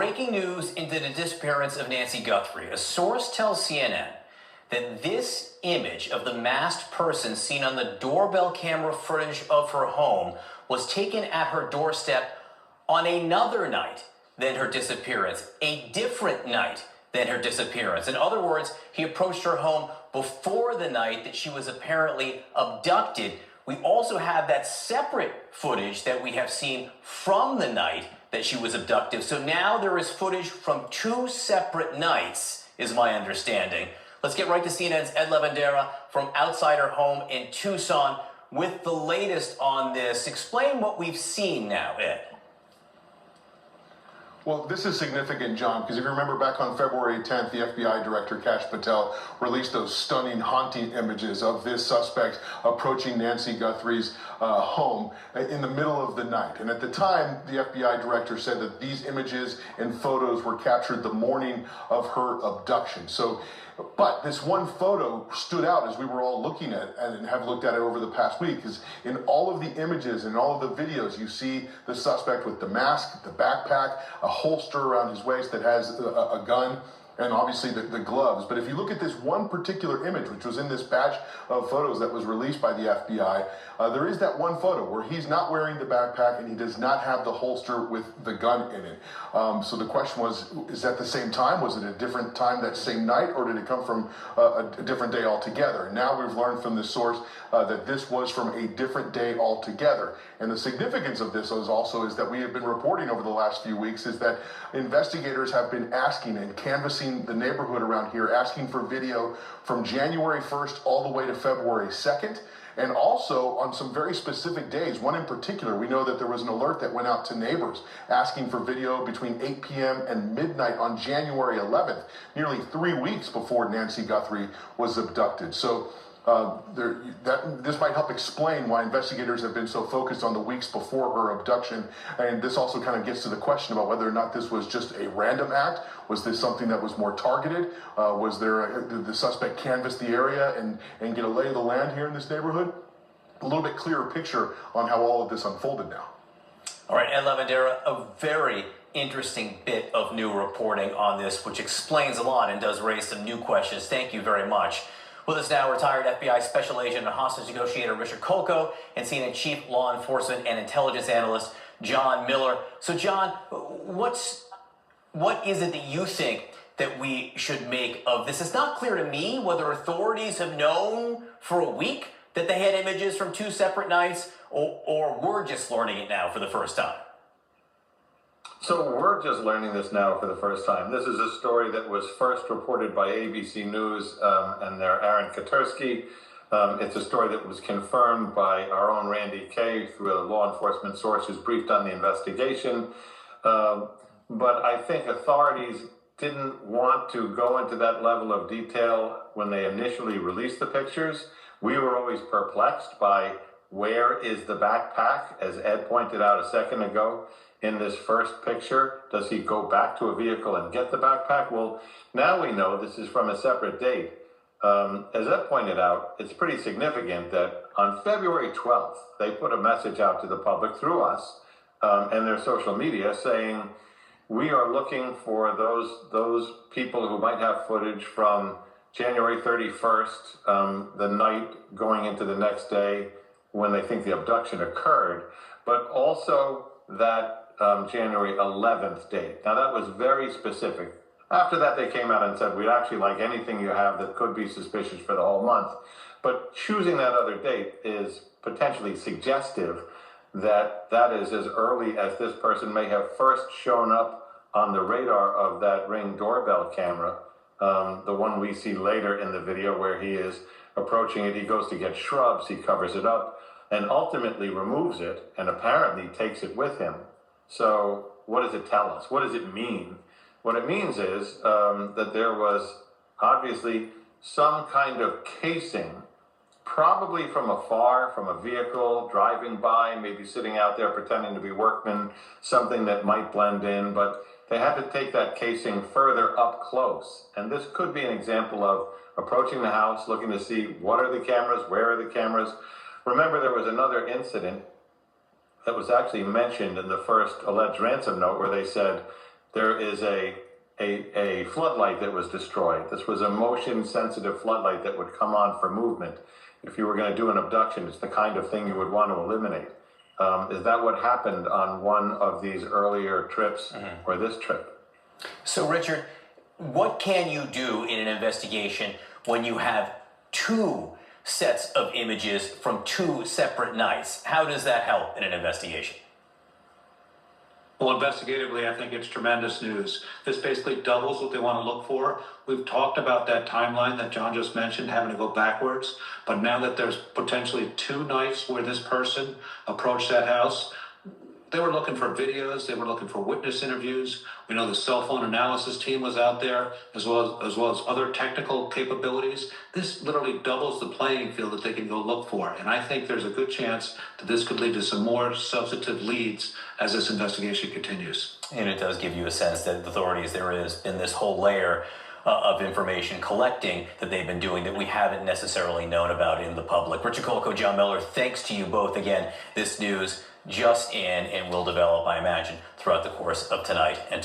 Breaking news into the disappearance of Nancy Guthrie. A source tells CNN that this image of the masked person seen on the doorbell camera footage of her home was taken at her doorstep on another night than her disappearance, a different night than her disappearance. In other words, he approached her home before the night that she was apparently abducted. We also have that separate footage that we have seen from the night that she was abducted. So now there is footage from two separate nights, is my understanding. Let's get right to CNN's Ed Lavandera from outside her home in Tucson with the latest on this. Explain what we've seen now, Ed. Well, this is significant, John, because if you remember back on February 10th, the FBI director, Kash Patel, released those stunning, haunting images of this suspect approaching Nancy Guthrie's home in the middle of the night. And at the time, the FBI director said that these images and photos were captured the morning of her abduction. But this one photo stood out as we were all looking at it and have looked at it over the past week, because in all of the images and all of the videos, you see the suspect with the mask, the backpack, a holster around his waist that has a gun, and obviously the gloves. But if you look at this one particular image, which was in this batch of photos that was released by the FBI, there is that one photo where he's not wearing the backpack and he does not have the holster with the gun in it. So the question was, is that the same time? Was it a different time that same night, or did it come from a different day altogether? Now we've learned from this source that this was from a different day altogether. And the significance of this is that we have been reporting over the last few weeks is that investigators have been asking and canvassing the neighborhood around here, asking for video from January 1st all the way to February 2nd. And also on some very specific days, one in particular, we know that there was an alert that went out to neighbors asking for video between 8 p.m. and midnight on January 11th, nearly 3 weeks before Nancy Guthrie was abducted. So this might help explain why investigators have been so focused on the weeks before her abduction. And this also kind of gets to the question about whether or not this was just a random act. Was this something that was more targeted? Did the suspect canvass the area and get a lay of the land here in this neighborhood? A little bit clearer picture on how all of this unfolded now. All right, Ed Lavandera, a very interesting bit of new reporting on this, which explains a lot and does raise some new questions. Thank you very much. With us now, retired FBI Special Agent and hostage negotiator Richard Kolko, and CNN Chief Law Enforcement and Intelligence Analyst John Miller. So, John, what is it that you think that we should make of this? It's not clear to me whether authorities have known for a week that they had images from two separate nights, or we're just learning it now for the first time. So we're just learning this now for the first time. This is a story that was first reported by ABC News and their Aaron Katersky. It's a story that was confirmed by our own Randy Kaye through a law enforcement source who's briefed on the investigation. But I think authorities didn't want to go into that level of detail when they initially released the pictures. We were always perplexed by where is the backpack, as Ed pointed out a second ago. In this first picture, does he go back to a vehicle and get the backpack? Well, now we know this is from a separate date. As Ed pointed out, it's pretty significant that on February 12th, they put a message out to the public through us and their social media saying, we are looking for those people who might have footage from January 31st, the night going into the next day when they think the abduction occurred, but also that January 11th date. Now that was very specific. After that, they came out and said, we'd actually like anything you have that could be suspicious for the whole month. But choosing that other date is potentially suggestive that that is as early as this person may have first shown up on the radar of that Ring doorbell camera, the one we see later in the video where he is approaching it. He goes to get shrubs, he covers it up, and ultimately removes it and apparently takes it with him. So what does it tell us? What does it mean? What it means is that there was obviously some kind of casing, probably from afar, from a vehicle driving by, maybe sitting out there pretending to be workmen, something that might blend in, but they had to take that casing further up close. And this could be an example of approaching the house, looking to see what are the cameras, where are the cameras. Remember, there was another incident that was actually mentioned in the first alleged ransom note where they said there is a floodlight that was destroyed. This was a motion-sensitive floodlight that would come on for movement. If you were going to do an abduction, it's the kind of thing you would want to eliminate. Is that what happened on one of these earlier trips or this trip? So, Richard, what can you do in an investigation when you have two sets of images from two separate nights? How does that help in an investigation? Well, investigatively, I think it's tremendous news. This basically doubles what they want to look for. We've talked about that timeline that John just mentioned, having to go backwards. But now that there's potentially two nights where this person approached that house, they were looking for videos. They were looking for witness interviews. We know the cell phone analysis team was out there, as well as other technical capabilities. This literally doubles the playing field that they can go look for. And I think there's a good chance that this could lead to some more substantive leads as this investigation continues. And it does give you a sense that the authorities, there has been this whole layer of information collecting that they've been doing that we haven't necessarily known about in the public. Richard Kolko, John Miller, thanks to you both. Again, this news just in and will develop, I imagine, throughout the course of tonight and